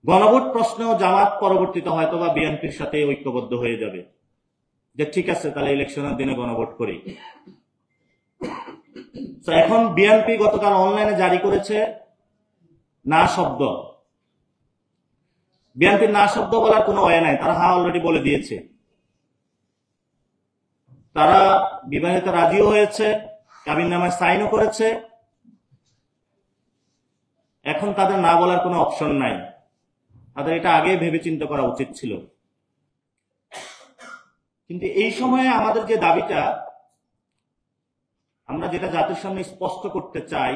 গণভোট প্রশ্নেও জামাত পরবর্তীতে হয়তো বা বিএনপির সাথে ঐক্যবদ্ধ হয়ে যাবে, যে ঠিক আছে তাহলে ইলেকশনের দিনে গণভোট করি। তো এখন বিএনপি গতকাল অনলাইনে জারি করেছে না শব্দ। বিএনপির না শব্দ বলার কোনো ওয়ে নাই, তারা হ্যাঁ অলরেডি বলে দিয়েছে। তারা বিবাহিত রাজিও হয়েছে, কাবিননামায় সাইনও করেছে। এখন তাদের না বলার কোনো অপশন নাই, তাদের এটা আগে ভেবে চিন্তা করা উচিত ছিল। কিন্তু এই সময়ে আমাদের যে দাবিটা, আমরা যেটা জাতির সামনে স্পষ্ট করতে চাই,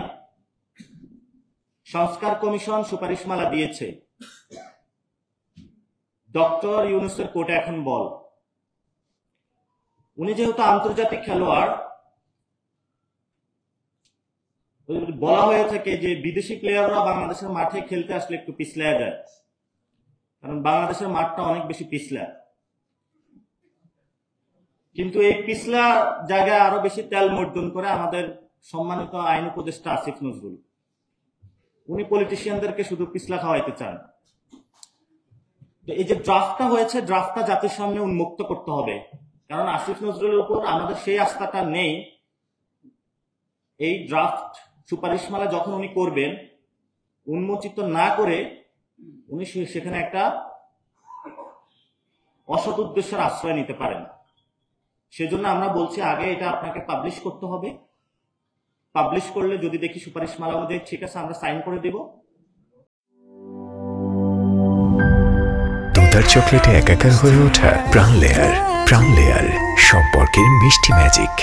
সংস্কার কমিশন সুপারিশমালা দিয়েছে, ডক্টর ইউনূসের কোর্টে এখন বল। উনি যেহেতু আন্তর্জাতিক খেলোয়াড়, বলা হয়ে থাকে যে বিদেশি প্লেয়াররা বাংলাদেশের মাঠে খেলতে আসলে একটু পিছলায় যায়, কারণ বাংলাদেশের মাঠটা অনেক বেশি পিছলা। কিন্তু এই পিছলা জায়গায় আরো বেশি তেল মর্দন করে আমাদের সম্মানিত আইন উপদেষ্টা আসিফ নজরুল। উনি পলিটিশিয়ানদেরকে শুধু পিছলা খাওয়াইতে চান। এই যে ড্রাফটটা হয়েছে, ড্রাফটটা জাতির সামনে উন্মুক্ত করতে হবে, কারণ আসিফ নজরুলের উপর আমাদের সেই আস্থাটা নেই। এই ড্রাফট সুপারিশমালা যখন উনি করবেন, উন্মোচিত না করে উনি সেখানে একটা অসৎ উদ্দেশ্যের আশ্রয় নিতে পারেন। সেজন্য আমরা বলছি আগে এটা আপনাকে পাবলিশ করতে হবে। পাবলিশ করলে যদি দেখি সুপারিশমালা অনুযায়ী ঠিক আছে, আমরা সাইন করে দেব। দুধার চকলেটে একাকার হয়ে ওঠা প্রাণ লেয়ার, সম্পর্কের মিষ্টি ম্যাজিক।